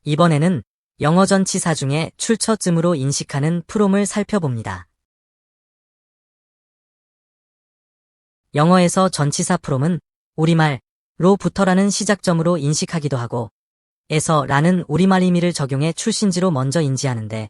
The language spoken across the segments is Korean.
이번에는 영어 전치사 중에 출처쯤으로 인식하는 프롬을 살펴봅니다. 영어에서 전치사 프롬은 우리말로부터라는 시작점으로 인식하기도 하고 에서라는 우리말 의미를 적용해 출신지로 먼저 인지하는데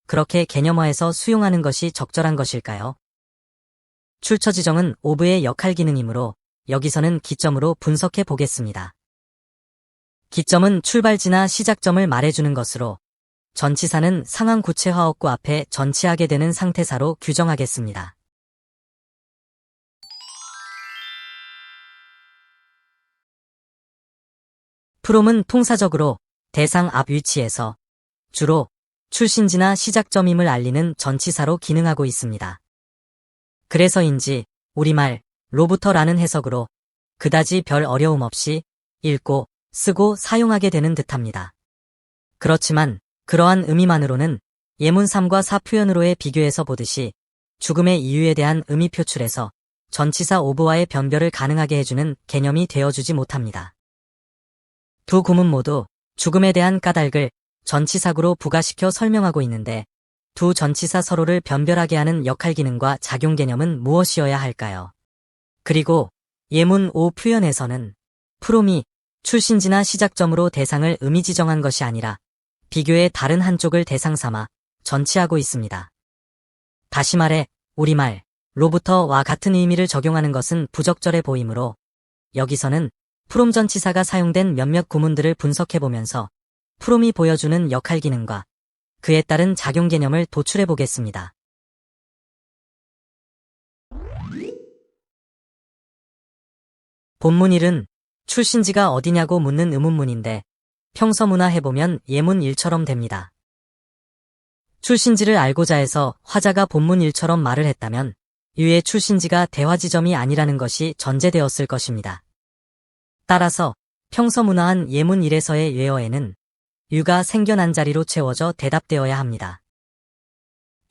그렇게 개념화해서 수용하는 것이 적절한 것일까요? 출처 지정은 of의 역할 기능이므로 여기서는 기점으로 분석해 보겠습니다. 기점은 출발지나 시작점을 말해주는 것으로 전치사는 상황 구체화어구 앞에 전치하게 되는 상태사로 규정하겠습니다. 프롬은 통사적으로 대상 앞 위치에서 주로 출신지나 시작점임을 알리는 전치사로 기능하고 있습니다. 그래서인지 우리말로부터라는 해석으로 그다지 별 어려움 없이 읽고 쓰고 사용하게 되는 듯합니다. 그렇지만 그러한 의미만으로는 예문 3과 4 표현으로의 비교해서 보듯이 죽음의 이유에 대한 의미 표출에서 전치사 of와의 변별을 가능하게 해주는 개념이 되어주지 못합니다. 두 구문 모두 죽음에 대한 까닭을 전치사구로 부가시켜 설명하고 있는데 두 전치사 서로를 변별하게 하는 역할 기능과 작용 개념은 무엇이어야 할까요? 그리고 예문 5 표현에서는 프롬이 출신지나 시작점으로 대상을 의미 지정한 것이 아니라 비교의 다른 한쪽을 대상 삼아 전치하고 있습니다. 다시 말해 우리말로부터와 같은 의미를 적용하는 것은 부적절해 보이므로 여기서는 프롬 전치사가 사용된 몇몇 구문들을 분석해보면서 프롬이 보여주는 역할 기능과 그에 따른 작용 개념을 도출해 보겠습니다. 본문 1은 출신지가 어디냐고 묻는 의문문인데 평서문화 해보면 예문 1처럼 됩니다. 출신지를 알고자 해서 화자가 본문 1처럼 말을 했다면 유의 출신지가 대화 지점이 아니라는 것이 전제되었을 것입니다. 따라서 평서문화한 예문 1에서의 웨어에는 유가 생겨난 자리로 채워져 대답되어야 합니다.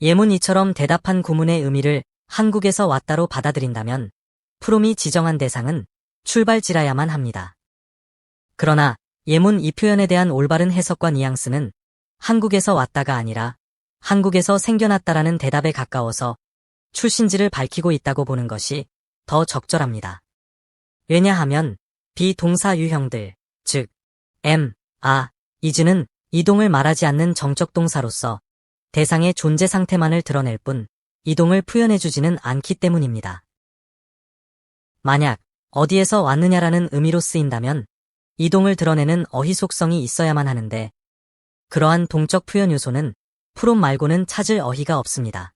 예문 2처럼 대답한 구문의 의미를 한국에서 왔다로 받아들인다면 프롬이 지정한 대상은 출발지라야만 합니다. 그러나 예문 2 표현에 대한 올바른 해석과 뉘앙스는 한국에서 왔다가 아니라 한국에서 생겨났다라는 대답에 가까워서 출신지를 밝히고 있다고 보는 것이 더 적절합니다. 왜냐하면 비동사 유형들, 즉 is는 이동을 말하지 않는 정적 동사로서 대상의 존재 상태만을 드러낼 뿐 이동을 표현해주지는 않기 때문입니다. 만약 어디에서 왔느냐라는 의미로 쓰인다면 이동을 드러내는 어휘 속성이 있어야만 하는데 그러한 동적 표현 요소는 프롬 말고는 찾을 어휘가 없습니다.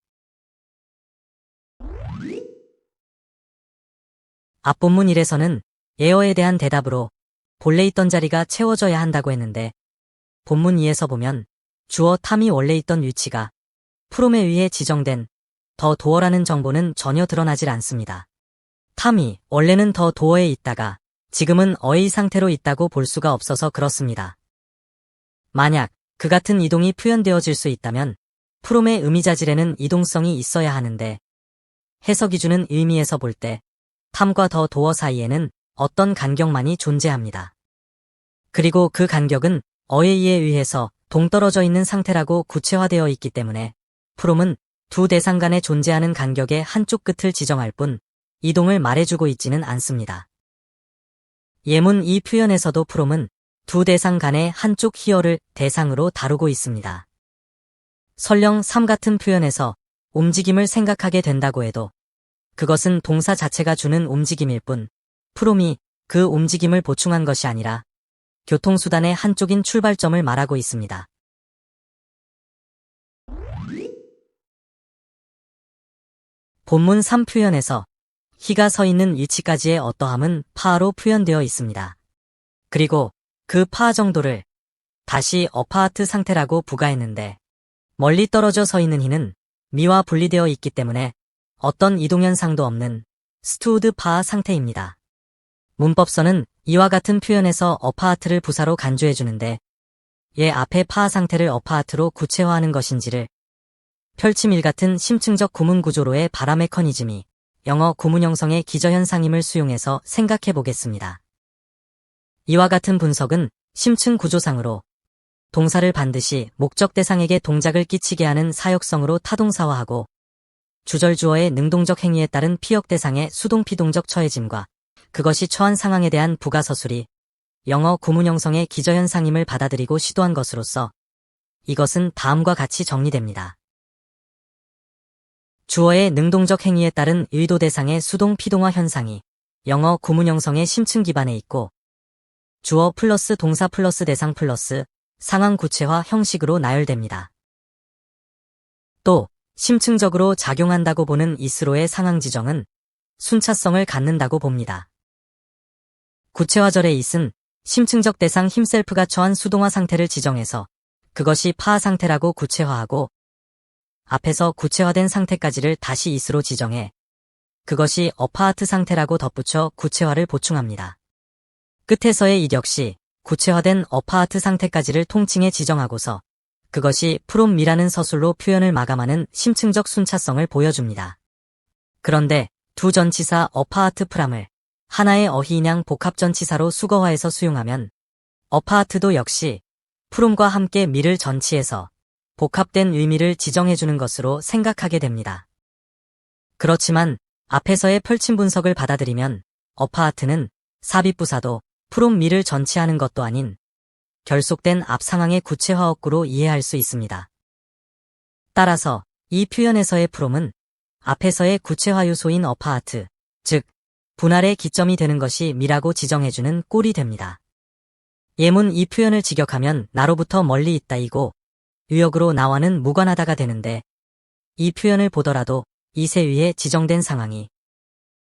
앞본문 1에서는 에어에 대한 대답으로 본래 있던 자리가 채워져야 한다고 했는데 본문 2에서 보면 주어 탐이 원래 있던 위치가 프롬에 의해 지정된 더 도어라는 정보는 전혀 드러나질 않습니다. 탐이 원래는 더 도어에 있다가 지금은 어의 상태로 있다고 볼 수가 없어서 그렇습니다. 만약 그 같은 이동이 표현되어질 수 있다면 프롬의 의미자질에는 이동성이 있어야 하는데 해석이 주는 의미에서 볼 때 탐과 더 도어 사이에는 어떤 간격만이 존재합니다. 그리고 그 간격은 어에이에 의해서 동떨어져 있는 상태라고 구체화되어 있기 때문에 프롬은 두 대상 간에 존재하는 간격의 한쪽 끝을 지정할 뿐 이동을 말해주고 있지는 않습니다. 예문 2 표현에서도 프롬은 두 대상 간의 한쪽 히어를 대상으로 다루고 있습니다. 설령 3 같은 표현에서 움직임을 생각하게 된다고 해도 그것은 동사 자체가 주는 움직임일 뿐 프롬이 그 움직임을 보충한 것이 아니라 교통수단의 한쪽인 출발점을 말하고 있습니다. 본문 3 표현에서 희가 서 있는 위치까지의 어떠함은 파로 표현되어 있습니다. 그리고 그 파 정도를 다시 어파하트 상태라고 부가했는데 멀리 떨어져 서 있는 희는 미와 분리되어 있기 때문에 어떤 이동현상도 없는 스투우드 파 상태입니다. 문법서는 이와 같은 표현에서 어파하트를 부사로 간주해주는데 얘 앞에 파 상태를 어파하트로 구체화하는 것인지를 펼침일 같은 심층적 구문 구조로의 바라 메커니즘이 영어 구문 형성의 기저현상임을 수용해서 생각해 보겠습니다. 이와 같은 분석은 심층 구조상으로 동사를 반드시 목적 대상에게 동작을 끼치게 하는 사역성으로 타동사화하고 주절 주어의 능동적 행위에 따른 피역 대상의 수동 피동적 처해짐과 그것이 처한 상황에 대한 부가서술이 영어 구문 형성의 기저현상임을 받아들이고 시도한 것으로서 이것은 다음과 같이 정리됩니다. 주어의 능동적 행위에 따른 의도 대상의 수동 피동화 현상이 영어 구문 형성의 심층 기반에 있고 주어 플러스 동사 플러스 대상 플러스 상황 구체화 형식으로 나열됩니다. 또 심층적으로 작용한다고 보는 이스로의 상황 지정은 순차성을 갖는다고 봅니다. 구체화절의 it은 심층적 대상 힘셀프가 처한 수동화 상태를 지정해서 그것이 파하 상태라고 구체화하고 앞에서 구체화된 상태까지를 다시 it으로 지정해 그것이 어파하트 상태라고 덧붙여 구체화를 보충합니다. 끝에서의 it 역시 구체화된 어파하트 상태까지를 통칭해 지정하고서 그것이 프롬이라는 서술로 표현을 마감하는 심층적 순차성을 보여줍니다. 그런데 두 전치사 어파하트 프람을 하나의 어휘인양 복합전치사로 수거화해서 수용하면 어파하트도 역시 프롬과 함께 미를 전치해서 복합된 의미를 지정해주는 것으로 생각하게 됩니다. 그렇지만 앞에서의 펼친 분석을 받아들이면 어파하트는 삽입부사도 프롬 미를 전치하는 것도 아닌 결속된 앞 상황의 구체화어구로 이해할 수 있습니다. 따라서 이 표현에서의 프롬은 앞에서의 구체화 요소인 어파하트, 즉 분할의 기점이 되는 것이 미라고 지정해주는 꼴이 됩니다. 예문 이 표현을 직역하면 나로부터 멀리 있다이고 유역으로 나와는 무관하다가 되는데 이 표현을 보더라도 이세 위에 지정된 상황이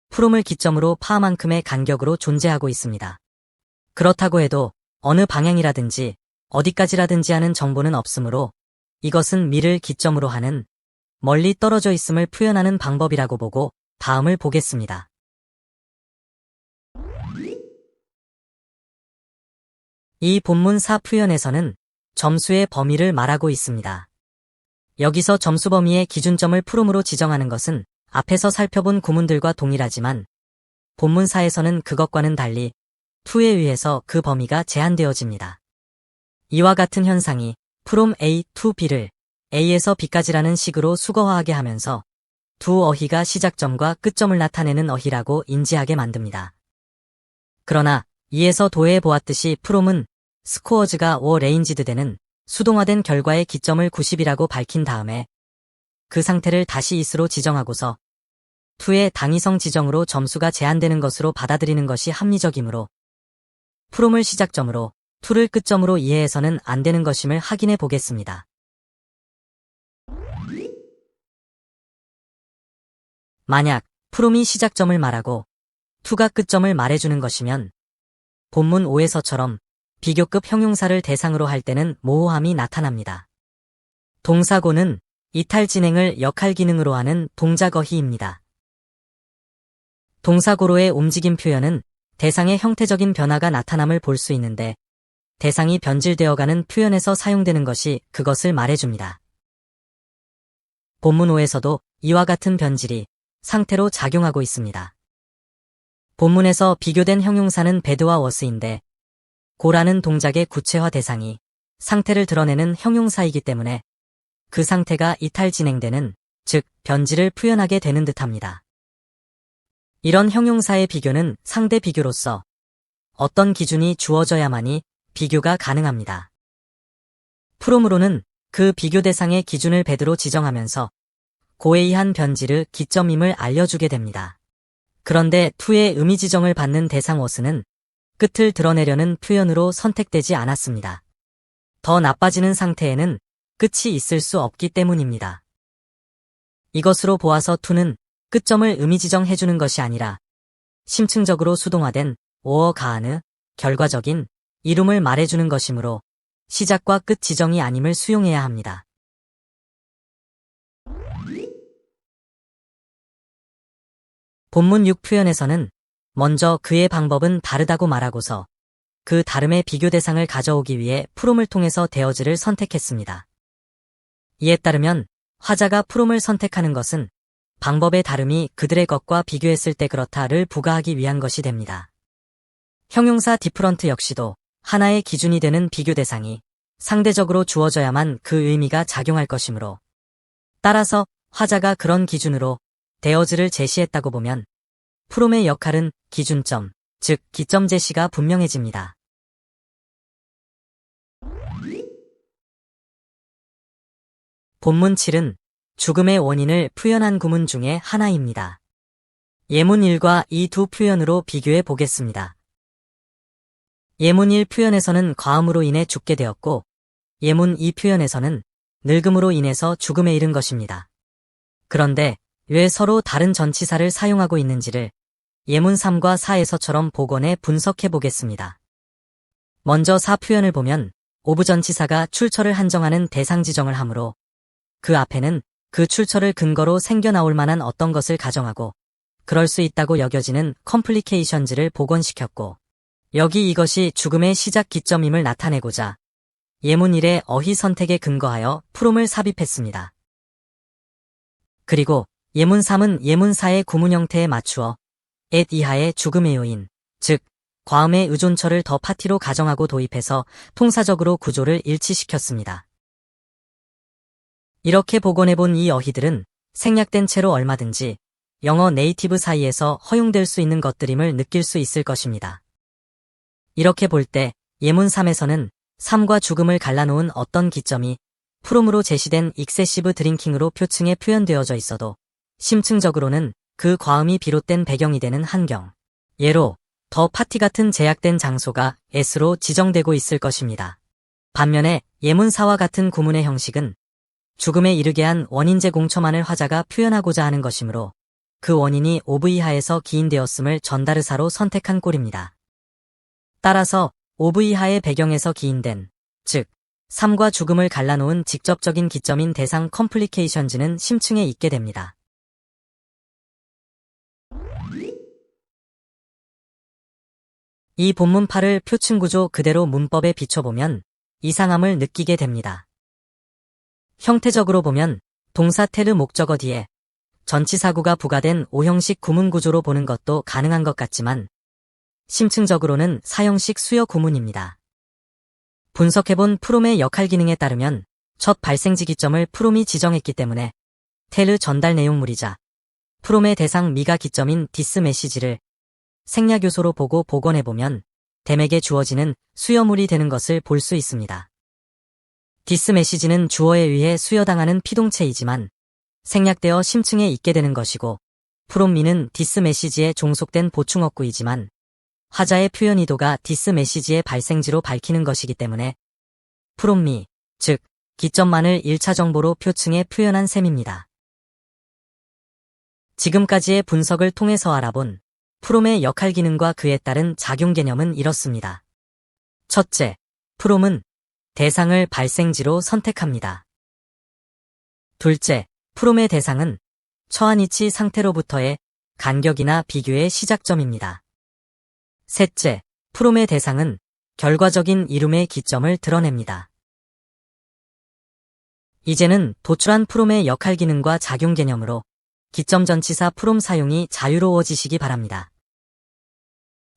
프롬을 기점으로 파만큼의 간격으로 존재하고 있습니다. 그렇다고 해도 어느 방향이라든지 어디까지라든지 하는 정보는 없으므로 이것은 미를 기점으로 하는 멀리 떨어져 있음을 표현하는 방법이라고 보고 다음을 보겠습니다. 이 본문 4 표현에서는 점수의 범위를 말하고 있습니다. 여기서 점수 범위의 기준점을 프롬으로 지정하는 것은 앞에서 살펴본 구문들과 동일하지만 본문 4에서는 그것과는 달리 to에 의해서 그 범위가 제한되어집니다. 이와 같은 현상이 from A to B를 A에서 B까지라는 식으로 수거화하게 하면서 두 어휘가 시작점과 끝점을 나타내는 어휘라고 인지하게 만듭니다. 그러나 이에서 도에 보았듯이 from은 스코어즈가 레인지드 되는 수동화된 결과의 기점을 90이라고 밝힌 다음에 그 상태를 다시 it으로 지정하고서 to의 당위성 지정으로 점수가 제한되는 것으로 받아들이는 것이 합리적이므로 from을 시작점으로 to를 끝점으로 이해해서는 안 되는 것임을 확인해 보겠습니다. 만약 from이 시작점을 말하고 to가 끝점을 말해주는 것이면 본문 5에서처럼 비교급 형용사를 대상으로 할 때는 모호함이 나타납니다. 동사고는 이탈 진행을 역할 기능으로 하는 동작어휘입니다. 동사고로의 움직임 표현은 대상의 형태적인 변화가 나타남을 볼 수 있는데 대상이 변질되어가는 표현에서 사용되는 것이 그것을 말해줍니다. 본문 5에서도 이와 같은 변질이 상태로 작용하고 있습니다. 본문에서 비교된 형용사는 배드와 워스인데 고라는 동작의 구체화 대상이 상태를 드러내는 형용사이기 때문에 그 상태가 이탈 진행되는, 즉 변질을 표현하게 되는 듯합니다. 이런 형용사의 비교는 상대 비교로서 어떤 기준이 주어져야만이 비교가 가능합니다. 프롬으로는 그 비교 대상의 기준을 배드로 지정하면서 고에 의한 변질의 기점임을 알려주게 됩니다. 그런데 to의 의미 지정을 받는 대상 워스는 끝을 드러내려는 표현으로 선택되지 않았습니다. 더 나빠지는 상태에는 끝이 있을 수 없기 때문입니다. 이것으로 보아서 to는 끝점을 의미 지정해주는 것이 아니라 심층적으로 수동화된 오어 가하느 결과적인 이름을 말해주는 것이므로 시작과 끝 지정이 아님을 수용해야 합니다. 본문 6 표현에서는 먼저 그의 방법은 다르다고 말하고서 그 다름의 비교 대상을 가져오기 위해 프롬을 통해서 대어즈를 선택했습니다. 이에 따르면 화자가 프롬을 선택하는 것은 방법의 다름이 그들의 것과 비교했을 때 그렇다를 부가하기 위한 것이 됩니다. 형용사 디프런트 역시도 하나의 기준이 되는 비교 대상이 상대적으로 주어져야만 그 의미가 작용할 것이므로 따라서 화자가 그런 기준으로 대어즈를 제시했다고 보면 프롬의 역할은 기준점, 즉 기점 제시가 분명해집니다. 본문 7은 죽음의 원인을 표현한 구문 중에 하나입니다. 예문 1과 이 두 표현으로 비교해 보겠습니다. 예문 1 표현에서는 과음으로 인해 죽게 되었고 예문 2 표현에서는 늙음으로 인해서 죽음에 이른 것입니다. 그런데 왜 서로 다른 전치사를 사용하고 있는지를 예문 3과 4에서처럼 복원해 분석해 보겠습니다. 먼저 4 표현을 보면 오브 전치사가 출처를 한정하는 대상 지정을 하므로 그 앞에는 그 출처를 근거로 생겨나올 만한 어떤 것을 가정하고 그럴 수 있다고 여겨지는 컴플리케이션즈를 복원시켰고 여기 이것이 죽음의 시작 기점임을 나타내고자 예문 1의 어휘 선택에 근거하여 프롬을 삽입했습니다. 그리고 예문 3은 예문 4의 구문 형태에 맞추어 at 이하의 죽음의 요인, 즉 과음의 의존처를 더 파티로 가정하고 도입해서 통사적으로 구조를 일치시켰습니다. 이렇게 복원해본 이 어휘들은 생략된 채로 얼마든지 영어 네이티브 사이에서 허용될 수 있는 것들임을 느낄 수 있을 것입니다. 이렇게 볼 때 예문 3에서는 삶과 죽음을 갈라놓은 어떤 기점이 프롬으로 제시된 익세시브 드링킹으로 표층에 표현되어져 있어도 심층적으로는 그 과음이 비롯된 배경이 되는 환경, 예로 더 파티 같은 제약된 장소가 S로 지정되고 있을 것입니다. 반면에 예문 4와 같은 구문의 형식은 죽음에 이르게 한 원인제 공처만을 화자가 표현하고자 하는 것이므로 그 원인이 오브 이하에서 기인되었음을 전다르사로 선택한 꼴입니다. 따라서 오브 이하의 배경에서 기인된, 즉 삶과 죽음을 갈라놓은 직접적인 기점인 대상 컴플리케이션즈는 심층에 있게 됩니다. 이 본문 8을 표층 구조 그대로 문법에 비춰보면 이상함을 느끼게 됩니다. 형태적으로 보면 동사 테르 목적어 뒤에 전치사구가 부가된 5형식 구문 구조로 보는 것도 가능한 것 같지만 심층적으로는 4형식 수요 구문입니다. 분석해본 프롬의 역할 기능에 따르면 첫 발생지 기점을 프롬이 지정했기 때문에 테르 전달 내용물이자 프롬의 대상 미가 기점인 디스 메시지를 생략 요소로 보고 복원해보면 댐에게 주어지는 수여물이 되는 것을 볼 수 있습니다. 디스 메시지는 주어에 의해 수여당하는 피동체이지만 생략되어 심층에 있게 되는 것이고 프롬 미는 디스 메시지에 종속된 보충어구이지만 화자의 표현 의도가 디스 메시지의 발생지로 밝히는 것이기 때문에 프롬 미, 즉 기점만을 1차 정보로 표층에 표현한 셈입니다. 지금까지의 분석을 통해서 알아본 프롬의 역할 기능과 그에 따른 작용 개념은 이렇습니다. 첫째, 프롬은 대상을 발생지로 선택합니다. 둘째, 프롬의 대상은 처한 이치 상태로부터의 간격이나 비교의 시작점입니다. 셋째, 프롬의 대상은 결과적인 이룸의 기점을 드러냅니다. 이제는 도출한 프롬의 역할 기능과 작용 개념으로 기점 전치사 프롬 사용이 자유로워지시기 바랍니다.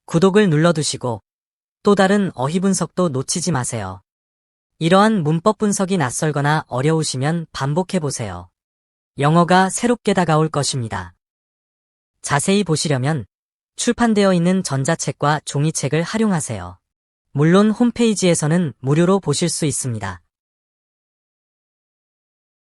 구독을 눌러두시고 또 다른 어휘 분석도 놓치지 마세요. 이러한 문법 분석이 낯설거나 어려우시면 반복해보세요. 영어가 새롭게 다가올 것입니다. 자세히 보시려면 출판되어 있는 전자책과 종이책을 활용하세요. 물론 홈페이지에서는 무료로 보실 수 있습니다.